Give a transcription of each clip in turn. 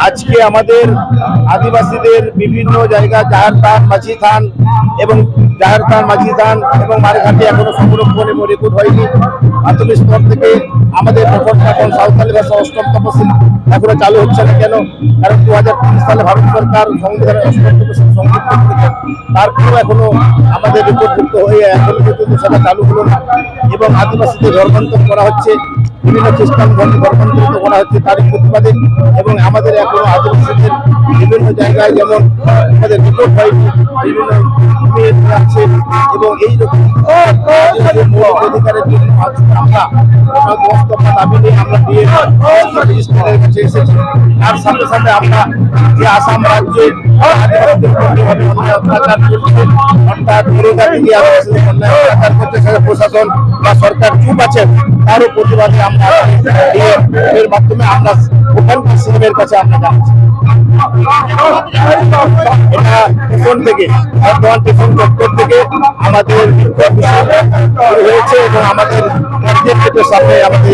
আজকে আমাদের আদিবাসীদের বিভিন্ন জায়গা জাহার থান, মাঝি থান এবং মারঘাটে এখনো সংরক্ষণ এবং রেকর্ড হয়নি। প্রাথমিক স্তর থেকে আমাদের এখন সাঁওতালি ভাষা অষ্টম তফসিল এখনো চালু হচ্ছে না কেন? কারণ 2003 সালে ভারত সরকার সংবিধানের অষ্টম তফসিল সংযুক্ত করেছেন, তারপরেও এখনো আমাদের রেকর্ডভুক্ত হয়ে এখনো পর্যন্ত সেটা চালু হলো না। এবং আদিবাসীদের ধর্মান্তর করা হচ্ছে, বিভিন্ন খ্রিস্টান ধর্মে ধর্মান্তরিত করা হচ্ছে তারই প্রতিবাদে। এবং আমাদের এখনো আদিবাসীদের বিভিন্ন জায়গায় যেমন আমাদের রিপোর্ট হয়নি, বিভিন্ন আছে এবং এইরকম অধিকারের জন্য আমরা দাবি নিয়ে আমরা রেজিস্ট্রারের কাছে এসেছি। তার সাথে সাথে আমরা যে আসাম রাজ্যে অত্যাচার চলছে, অর্থাৎ প্রশাসন বা সরকার চুপ আছেন, তারও প্রতিবাদে আমরা এর মাধ্যমে আমরা ওখানকার সিএমের কাছে আমরা জানাচ্ছি। এটা পেছন থেকে বর্ধমান পেছন দপ্তর থেকে আমাদের হয়েছে এবং আমাদের সামনে আমাদের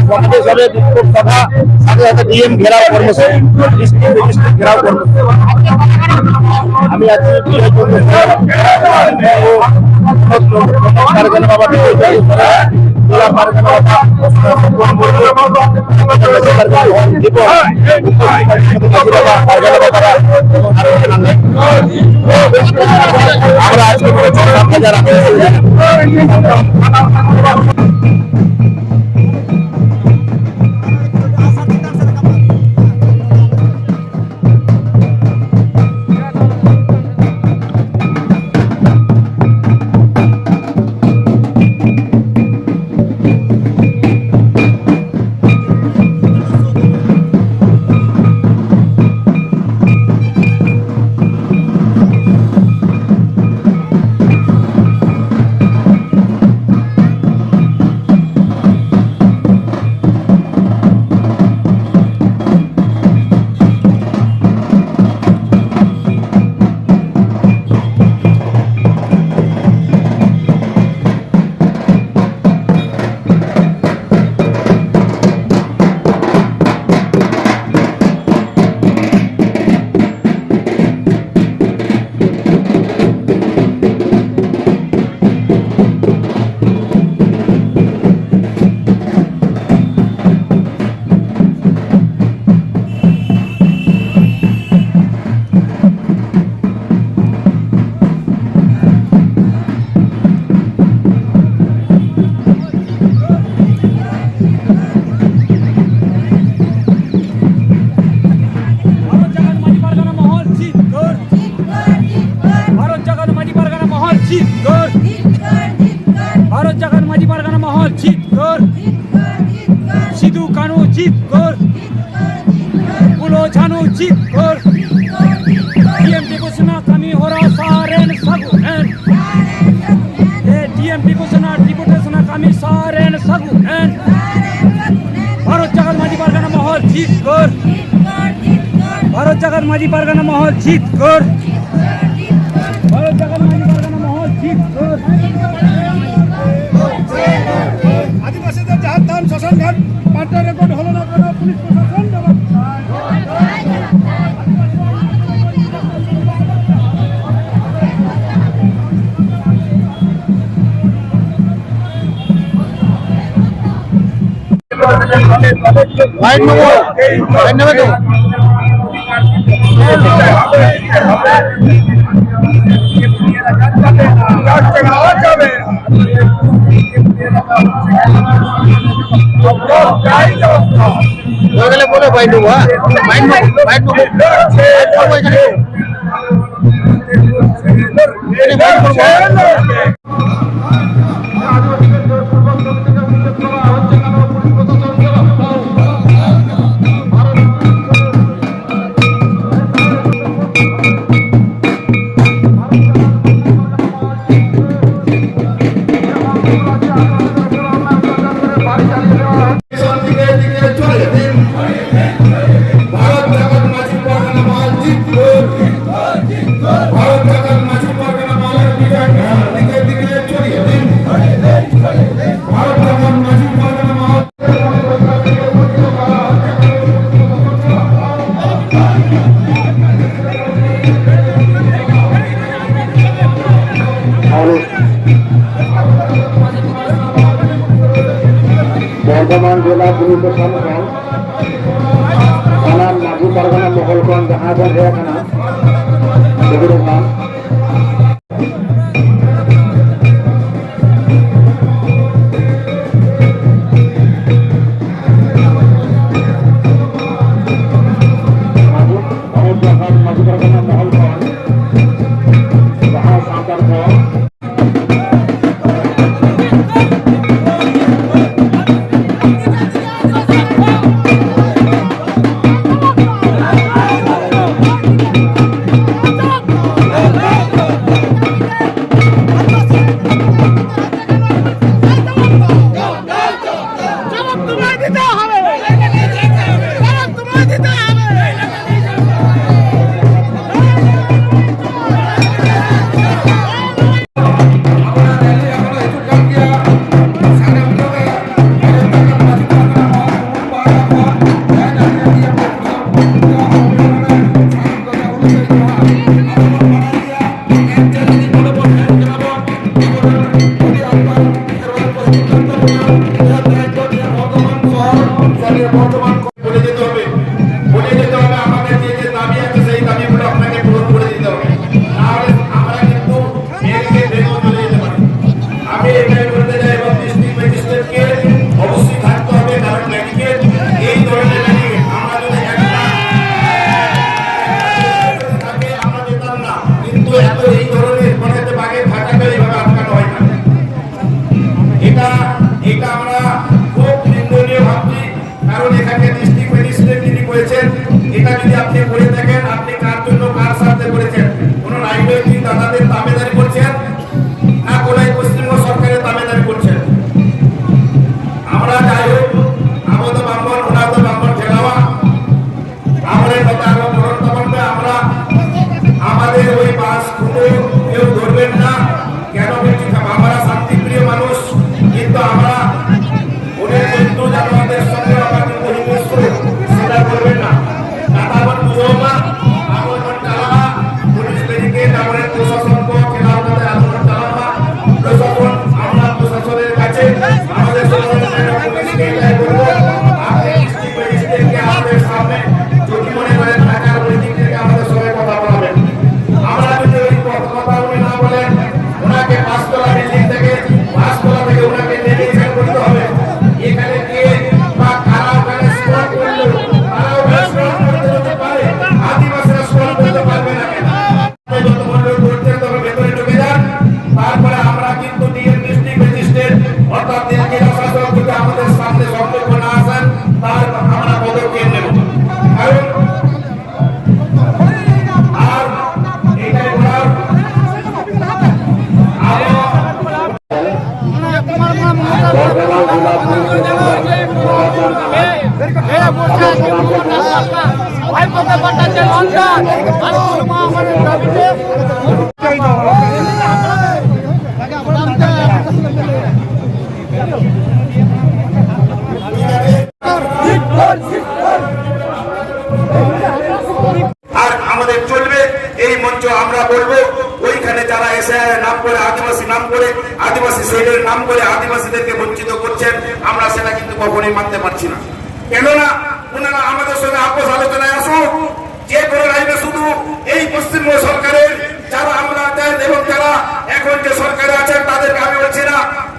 সমাবেশ হবে, বিক্ষোভ সভা, সাথে সাথে ডিএম ঘেরাও কর্মসূচি, ডিস্ট্রিক্ট ঘেরাও কর্মসূচি। আমি আছি পারগানা বাবা আমরা আজকে 7,000 সিধু কানু জিত কর, বুলো ঝানু জিত কর, ডিএমপি ঘোষণা কামি হরা সারেন সাগুনেন, ডিএমপি ঘোষণা ডিপুটেশন কামি সারেন সাগুনেন, ভারত জাগার মাঝি পারগানা মহল জিত কর, ভারত জাগার মাঝি পারগানা মহল জিত কর, ভারত জাগার মাঝি পারগানা মহল জিত কর। আদিবাসীদের জাহার থান শ্মশান ঘাট পাল্টা রেকর্ড হলো না কেন? পুলিশ প্রশাসন বলে বাইট নেবো, বাইট নেবো ভারত গুরুপ্রসাদ গাঁও থানার মাঝি পারগানা মহলগঞ্জ জাহাজের হেয়াখানা সেগুলোর নাম মাঝি পারগানা মহলগঞ্জ জাহাজ সাঁতার আদিবাসী সেলের নাম করে আদিবাসীদেরকে বঞ্চিত করছেন, আমরা সেটা কিন্তু কখনোই মানতে পারছি না। কেননা ওনারা আমাদের সঙ্গে আপোষ আলোচনায় আসুক, যে কোনো লাইনে শুধু এই পশ্চিমবঙ্গ সরকারের যারা আমরা দেন এবং যারা এখন যে সরকারে আছেন তাদেরকে আমি বলছি না,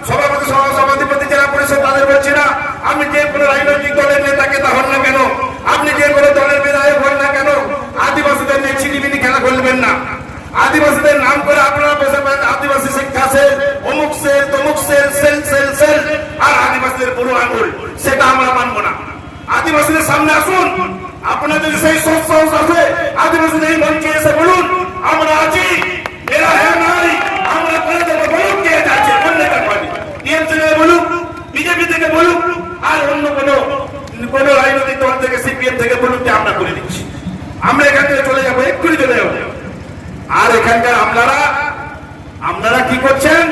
সভাপতি সভাধিপতি জেলা পরিষদ তাদের বলছি না, আমি যে কোনো রাজনৈতিক দলের নেতাকে তা হন না কেন, আপনি যে কোনো দলের বিধায়ক হন না কেন, আদিবাসীদের নিয়ে ছিনিমিনি খেলা করবেন না। আদিবাসীদের নাম করে আপনারা বসে আদিবাসী শিক্ষা সেল, অমুক সেল, তমুক সেল, সেল সেল সেল, আর আদিবাসীদের বুড়ো আঙুল, সেটা আমরা মানবো না। আদিবাসীদের সামনে আসুন, আপনাদের যদি সেই সাহস আছে আদিবাসীদের এই মঞ্চে এসে বলুন আমরা আছি, এরা হ্যাঁ নাই আমরা করে দেবো, বলুন কে যাচ্ছে, অন্য টিএমসি থেকে বলুক, বিজেপি থেকে বলুক, আর অন্য কোনো রাজনৈতিক দল থেকে সিপিএম থেকে বলুন যে আমরা করে দিচ্ছি, আমরা এখান থেকে চলে যাবো, এক্ষুনি চলে যাবো। আর এখানকার আপনারা কি করছেন,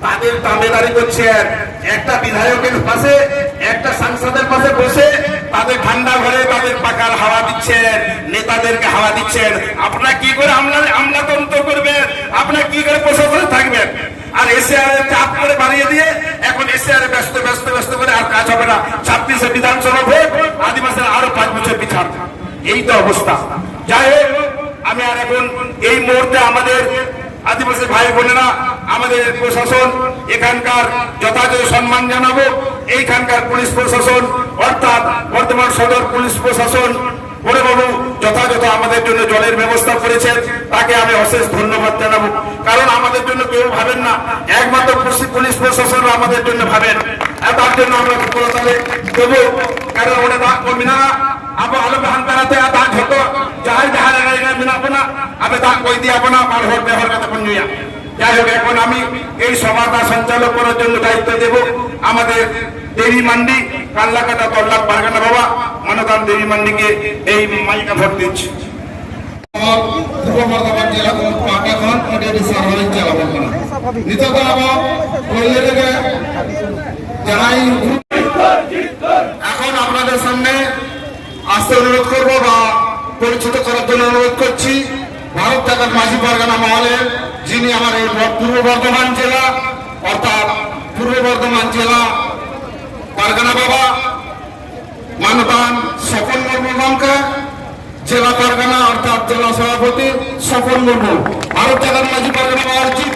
তাদের দামেদারি করছেন, একটা বিধায়কের পাশে একটা সাংসদের পাশে বসে তাদের ঠান্ডা ঘরে তাদের পাকার হাওয়া দিচ্ছেন, নেতাদেরকে হাওয়া দিচ্ছেন। আপনারা কি করে আমলাতন্ত্র করবেন, আপনারা কি করে প্রশাসনে থাকবেন? আর এসআর চাপ করে বাড়িয়ে দিয়ে এখন এসআর ব্যস্ত করে আর কাজ হবে না। 26 মাসে বিধানসভা ভোট, আদিবাসীর আরো 5 বছর পিছান। এই তো অবস্থা। যাই হোক, আমি আর এখন এই মুহূর্তে আমাদের আদিবাসী ভাই বোনেরা, আমাদের প্রশাসন এখানকার যথাযথ সম্মান জানাবো। এইখানকার পুলিশ প্রশাসন অর্থাৎ বর্তমান সদর পুলিশ প্রশাসন বড়বাবু যথাযথ আমাদের জন্য জলের ব্যবস্থা করেছেন, তাকে আমি অশেষ ধন্যবাদ জানাবো। কারণ আমাদের জন্য কেউ ভাবেন না, একমাত্র পুলিশ প্রশাসন আমাদের জন্য ভাবেন। আর তার জন্য আমরা করতালে দেবো। কারণ ওটা দাগ করবি না, আবো আলো বাহান করাতে দাগ হতো যাই যাহার মিনাবো না, আবে দাগ কই দিয়াবো না, মার হোক ব্যবহার করতে পঞ্জুয়া। যাই হোক, এখন আমি এই সভাটা সঞ্চালক করার জন্য দায়িত্ব দেব আমাদের দেবী মান্ডি কাল্লাকাটা তল্লাক পারগানা বাবা মানদান দেবী মান্ডিকে এই মাইকা ভোট দিচ্ছি। পূর্ব বর্ধমান জেলা পাটাখন ওডি সাহায্য চালাবো না নিতক আবো কইলে থেকে যাই এখন আপনাদের সামনে আসতে অনুরোধ করব বা পরিচিত করার জন্য অনুরোধ করছি ভারত জাগাত মাঝি পারগানা মহলের, যিনি আমার এই পূর্ব বর্ধমান জেলা অর্থাৎ পূর্ব বর্ধমান জেলা পারগানা বাবা মানদান স্বপন মুর্মুকে, জেলা পারগানা অর্থাৎ জেলা সভাপতি স্বপন মুর্মু, ভারত জাগাত মাঝি পারগানা বাবার চিফ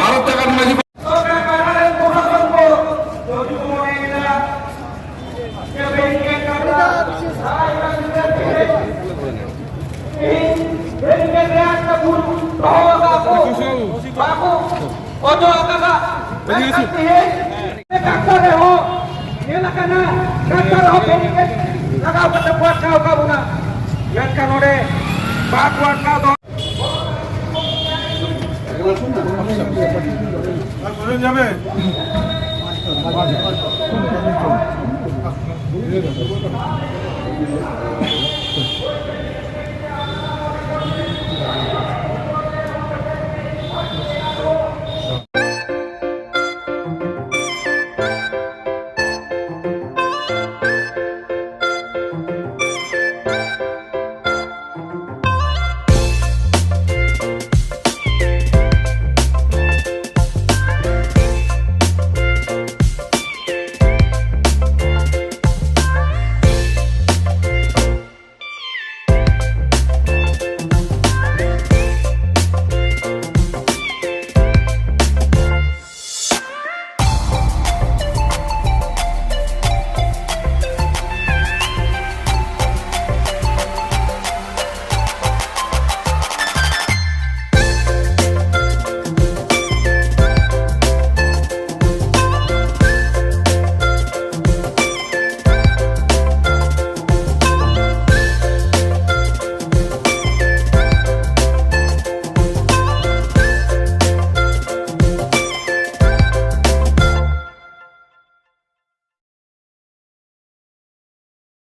ভারত জাগাত মাঝি যাবে